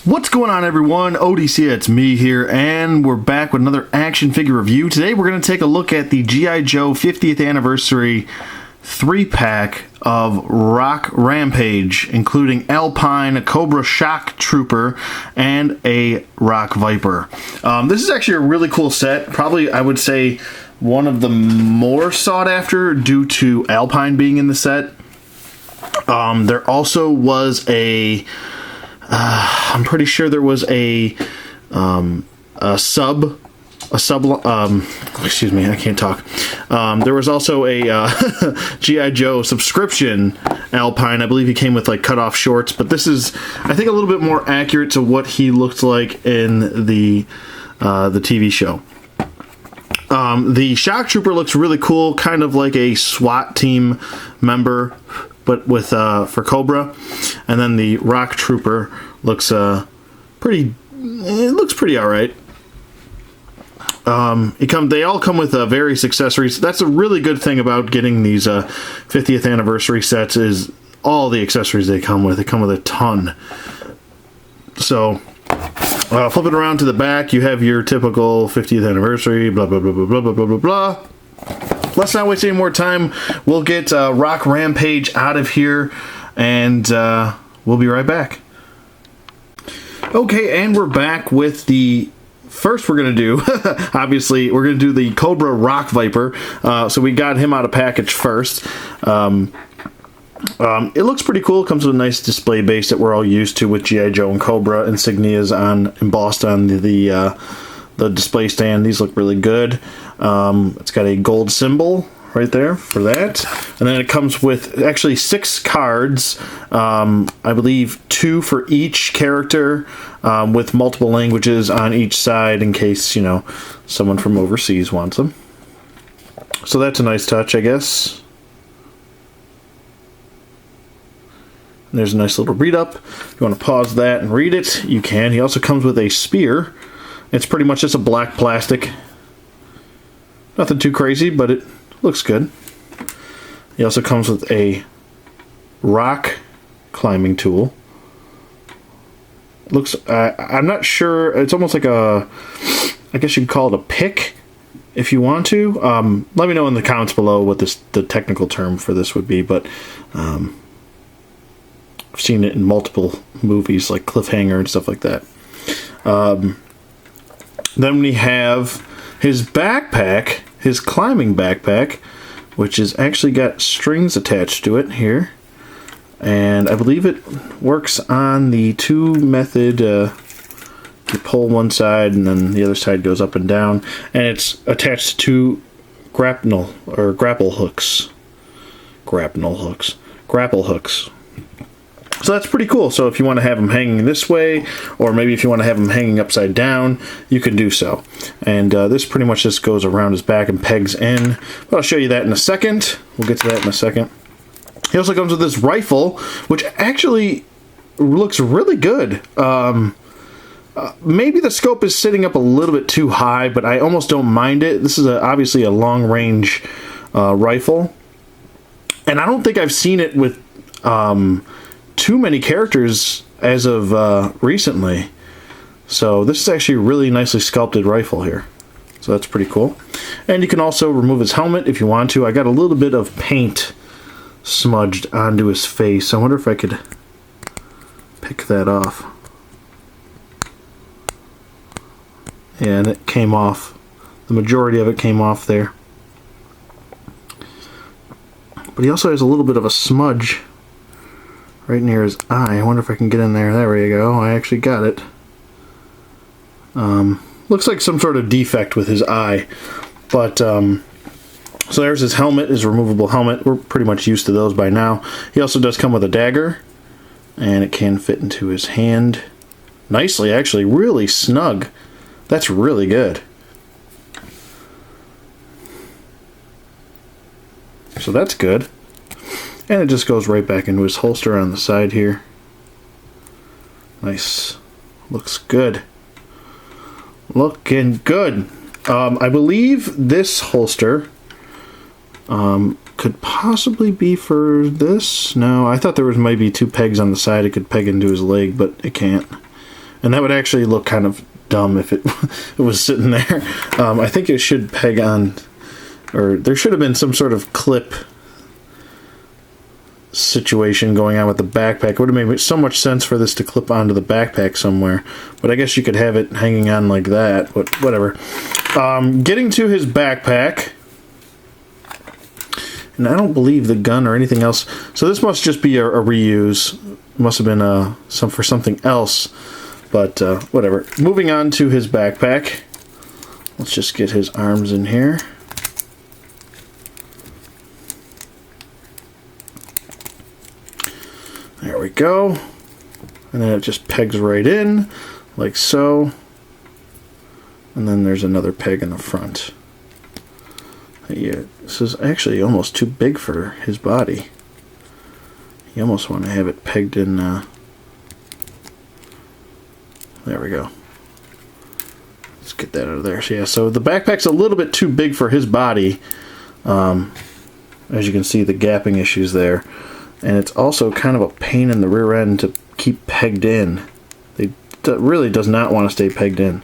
What's going on, everyone? ODC, it's me here, and we're back with another action figure review. Today we're going to take a look at the G.I. Joe 50th Anniversary 3-pack of Rock Rampage, including Alpine, a Cobra Shock Trooper, and a Rock Viper. This is actually a really cool set. Probably, I would say, one of the more sought after due to Alpine being in the set. There also was a... I'm pretty sure there was a sub, excuse me, I can't talk. There was also a G.I. Joe subscription Alpine. I believe he came with like cut-off shorts, but this is, I think, a little bit more accurate to what he looked like in the TV show. The Shock Trooper looks really cool, kind of like a SWAT team member, but with for Cobra. And then the Rock Trooper looks pretty. It looks pretty all right. They all come with various accessories. That's a really good thing about getting these 50th anniversary sets is all the accessories they come with. They come with a ton. So flip it around to the back. You have your typical 50th anniversary. Blah blah blah blah blah blah blah blah blah. Let's not waste any more time. We'll get Rock Rampage out of here, and we'll be right back. Okay, and we're back with the first we're going to do. Obviously, we're going to do the Cobra Rock Viper. So we got him out of package first. It looks pretty cool. It comes with a nice display base that we're all used to with G.I. Joe and Cobra insignias embossed on the display stand. These look really good. It's got a gold symbol right there for that, and then it comes with actually 6 cards. I believe 2 for each character, with multiple languages on each side in case, you know, someone from overseas wants them. So that's a nice touch, I guess. And there's a nice little read up. If you want to pause that and read it, you can. He also comes with a spear. It's pretty much just a black plastic. Nothing too crazy, but it looks good. He also comes with a rock climbing tool. It looks, I'm not sure, it's almost like a, I guess you could call it a pick if you want to. Let me know in the comments below what the technical term for this would be, but I've seen it in multiple movies like Cliffhanger and stuff like that. Then we have his backpack, his climbing backpack, which is actually got strings attached to it here. And I believe it works on the 2 method. You pull one side and then the other side goes up and down. And it's attached to 2 grapple hooks. Grapple hooks. So that's pretty cool. So if you want to have them hanging this way, or maybe if you want to have them hanging upside down, you can do so. And this pretty much just goes around his back and pegs in. But I'll show you that in a second. We'll get to that in a second. He also comes with this rifle, which actually looks really good. Maybe the scope is sitting up a little bit too high, but I almost don't mind it. This is obviously a long-range rifle. And I don't think I've seen it with too many characters as of recently. So this is actually a really nicely sculpted rifle here. So that's pretty cool. And you can also remove his helmet if you want to. I got a little bit of paint smudged onto his face. I wonder if I could pick that off. Yeah, and it came off. The majority of it came off there. But he also has a little bit of a smudge right near his eye. I wonder if I can get in there. There we go. I actually got it. Looks like some sort of defect with his eye. But, so there's his helmet, his removable helmet. We're pretty much used to those by now. He also does come with a dagger. And it can fit into his hand nicely, actually. Really snug. That's really good. So that's good. And it just goes right back into his holster on the side here. Nice. Looks good. Looking good. I believe this holster could possibly be for this. No, I thought there was maybe 2 pegs on the side it could peg into his leg, but it can't. And that would actually look kind of dumb if it, it was sitting there. I think it should peg on, or there should have been some sort of clip situation going on with the backpack. It would have made so much sense for this to clip onto the backpack somewhere. But I guess you could have it hanging on like that, but whatever. Getting to his backpack. And I don't believe the gun or anything else. So this must just be a reuse. It must have been for something else. But whatever. Moving on to his backpack. Let's just get his arms in here. There we go. And then it just pegs right in, like so. And then there's another peg in the front. Yeah, this is actually almost too big for his body. You almost want to have it pegged in. There we go. Let's get that out of there. So yeah, so the backpack's a little bit too big for his body. As you can see, the gapping issues there. And it's also kind of a pain in the rear end to keep pegged in. It really does not want to stay pegged in.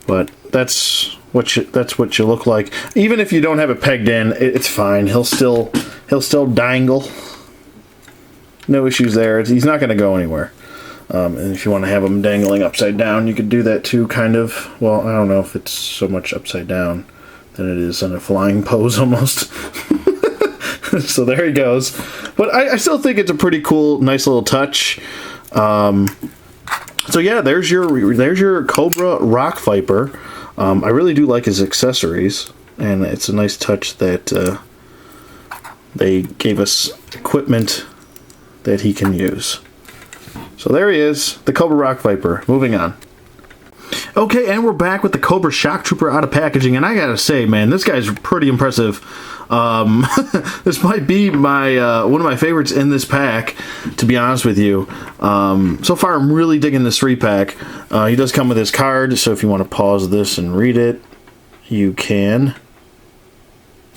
But that's what you look like. Even if you don't have it pegged in, it's fine. He'll still dangle. No issues there. He's not going to go anywhere. And if you want to have him dangling upside down, you could do that too, kind of. Well, I don't know if it's so much upside down than it is in a flying pose almost. So there he goes. But I still think it's a pretty cool, nice little touch. So yeah, there's your Cobra Rock Viper. I really do like his accessories, and it's a nice touch that they gave us equipment that he can use. So there he is, the Cobra Rock Viper. Moving on. Okay, and we're back with the Cobra Shock Trooper out of packaging, and I gotta say, man, this guy's pretty impressive. This might be my one of my favorites in this pack, to be honest with you. So far, I'm really digging this 3-pack. He does come with his card, so if you want to pause this and read it, you can.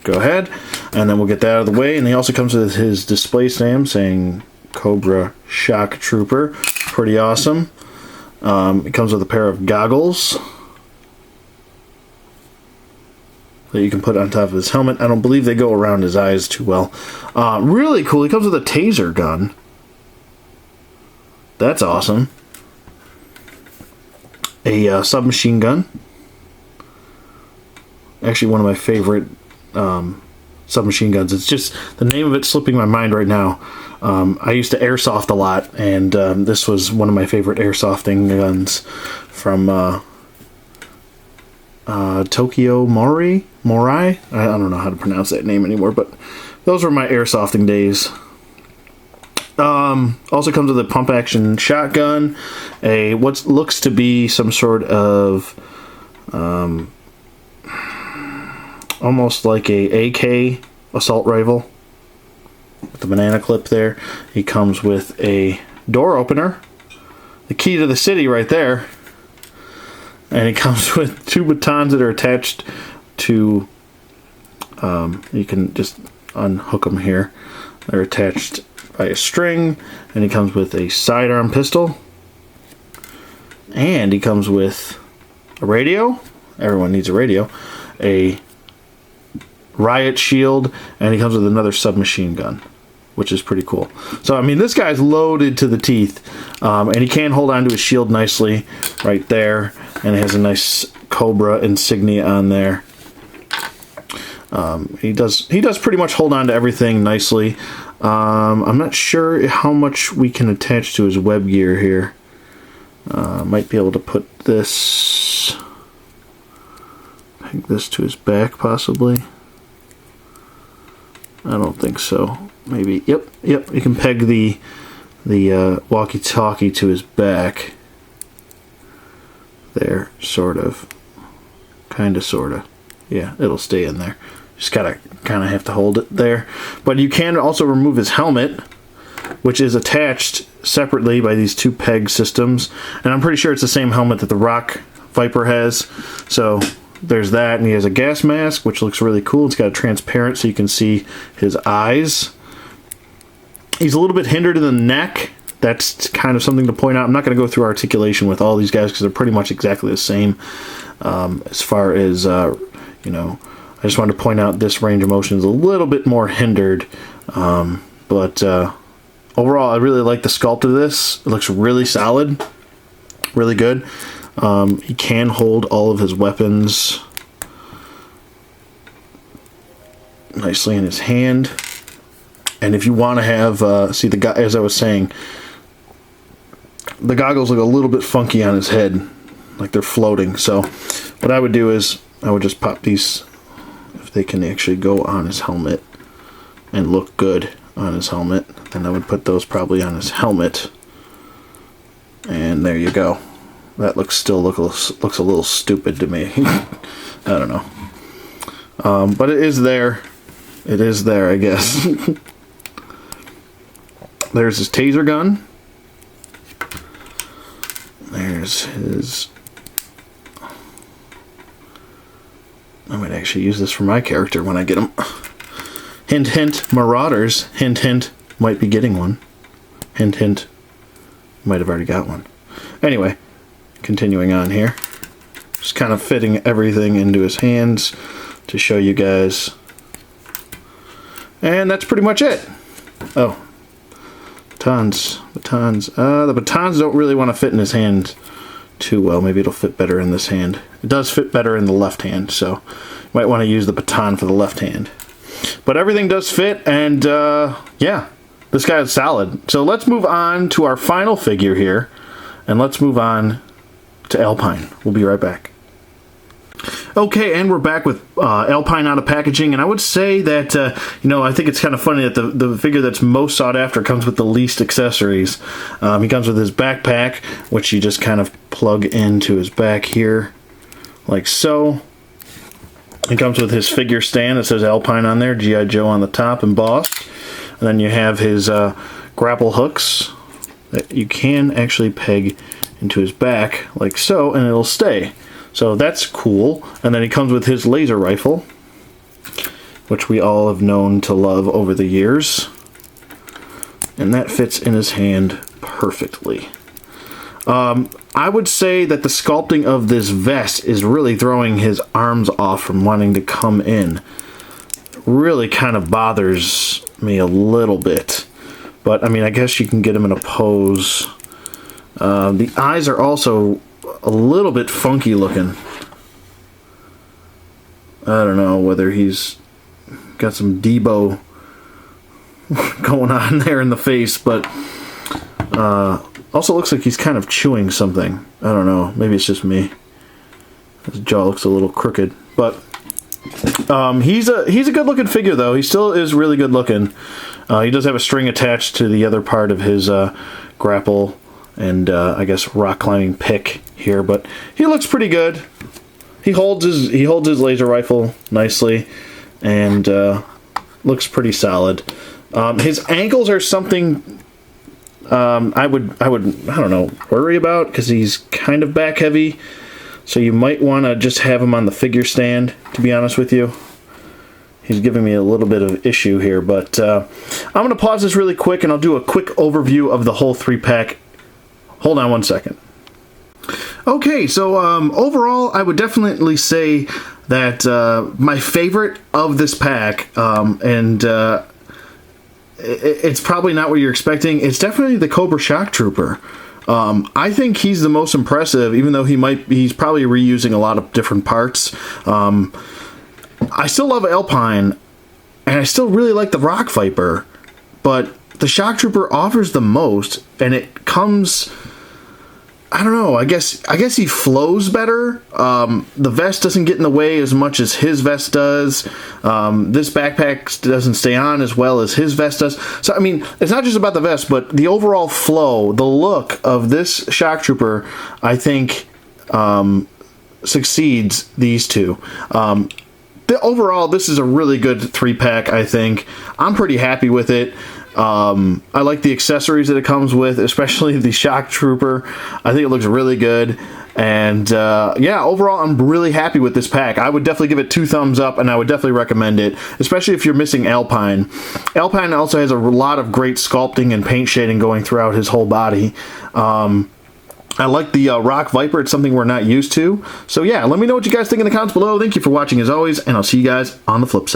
Go ahead, and then we'll get that out of the way. And he also comes with his display stamp saying Cobra Shock Trooper. Pretty awesome. It comes with a pair of goggles that you can put on top of his helmet. I don't believe they go around his eyes too well. Really cool. He comes with a taser gun. That's awesome. A submachine gun. Actually, one of my favorite submachine guns. It's just the name of it's slipping my mind right now. I used to airsoft a lot, and this was one of my favorite airsofting guns from Tokyo Morai? I don't know how to pronounce that name anymore, but those were my airsofting days. Also comes with a pump action shotgun, what looks to be some sort of almost like a AK assault rifle with the banana clip there. He comes with a door opener, the key to the city right there, and he comes with 2 batons that are attached to you can just unhook them here. They're attached by a string, and he comes with a sidearm pistol, and he comes with a radio. Everyone needs a radio. A riot shield, and he comes with another submachine gun, which is pretty cool. So I mean, this guy's loaded to the teeth, and he can hold on to his shield nicely right there, and it has a nice Cobra insignia on there. He does pretty much hold on to everything nicely. I'm not sure how much we can attach to his web gear here. Might be able to put this, peg this to his back possibly. I don't think so. Maybe, yep, you can peg the walkie-talkie to his back. There, sort of. Kinda, sorta. Yeah, it'll stay in there. Just gotta kinda have to hold it there. But you can also remove his helmet, which is attached separately by these 2 peg systems. And I'm pretty sure it's the same helmet that the Rock Viper has. So there's that, and he has a gas mask, which looks really cool. It's got a transparent so you can see his eyes. He's a little bit hindered in the neck that's kind of something to point out. I'm not going to go through articulation with all these guys because they're pretty much exactly the same. As far as, you know, I just wanted to point out this range of motion is a little bit more hindered. But overall, I really like the sculpt of this. It looks really solid, really good. He can hold all of his weapons nicely in his hand. And if you want to have, see the guy, as I was saying, the goggles look a little bit funky on his head, like they're floating. So what I would do is I would just pop these, if they can actually go on his helmet and look good on his helmet, then I would put those probably on his helmet. And there you go. That looks a little stupid to me. I don't know. But it is there. It is there, I guess. There's his taser gun. There's his... I might actually use this for my character when I get him. Hint, hint, Marauders. Hint, hint, might be getting one. Hint, hint, might have already got one. Anyway, continuing on here. Just kind of fitting everything into his hands to show you guys. And that's pretty much it. Oh. Batons. The batons don't really want to fit in his hand too well. Maybe it'll fit better in this hand. It does fit better in the left hand, so you might want to use the baton for the left hand. But everything does fit, and yeah, this guy is solid. So let's move on to our final figure here, and let's move on to Alpine. We'll be right back. Okay, and we're back with Alpine out of packaging, and I would say that, you know, I think it's kind of funny that the figure that's most sought after comes with the least accessories. He comes with his backpack, which you just kind of plug into his back here, like so. He comes with his figure stand that says Alpine on there, G.I. Joe on the top, embossed. And then you have his grapple hooks that you can actually peg into his back, like so, and it'll stay. So that's cool. And then he comes with his laser rifle, which we all have known to love over the years. And that fits in his hand perfectly. I would say that the sculpting of this vest is really throwing his arms off from wanting to come in. It really kind of bothers me a little bit. But, I mean, I guess you can get him in a pose. The eyes are also a little bit funky looking. I don't know whether he's got some Debo going on there in the face, but also looks like he's kind of chewing something. I don't know, maybe it's just me. His jaw looks a little crooked, but he's a good looking figure though. He still is really good looking. He does have a string attached to the other part of his grapple and I guess rock climbing pick here, but he looks pretty good. He holds his laser rifle nicely and looks pretty solid. His ankles are something I don't know, worry about because he's kind of back heavy, so you might want to just have him on the figure stand, to be honest with you. He's giving me a little bit of issue here, but I'm going to pause this really quick and I'll do a quick overview of the whole 3-pack. Hold on one second. Okay, so overall, I would definitely say that my favorite of this pack, and it's probably not what you're expecting, it's definitely the Cobra Shock Trooper. I think he's the most impressive, even though he's probably reusing a lot of different parts. I still love Alpine, and I still really like the Rock Viper, but the Shock Trooper offers the most, and it comes... I don't know, I guess he flows better. The vest doesn't get in the way as much as his vest does. This backpack doesn't stay on as well as his vest does. So, I mean, it's not just about the vest, but the overall flow, the look of this Shock Trooper, I think, succeeds these two. Overall, this is a really good 3-pack, I think. I'm pretty happy with it. I like the accessories that it comes with, especially the shock trooper. I think it looks really good. And yeah, overall, I'm really happy with this pack. I would definitely give it 2 thumbs up, and I would definitely recommend it, especially if you're missing Alpine. Alpine also has a lot of great sculpting and paint shading going throughout his whole body. I like the Rock Viper. It's something we're not used to. So yeah, let me know what you guys think in the comments below. Thank you for watching as always, and I'll see you guys on the flip side.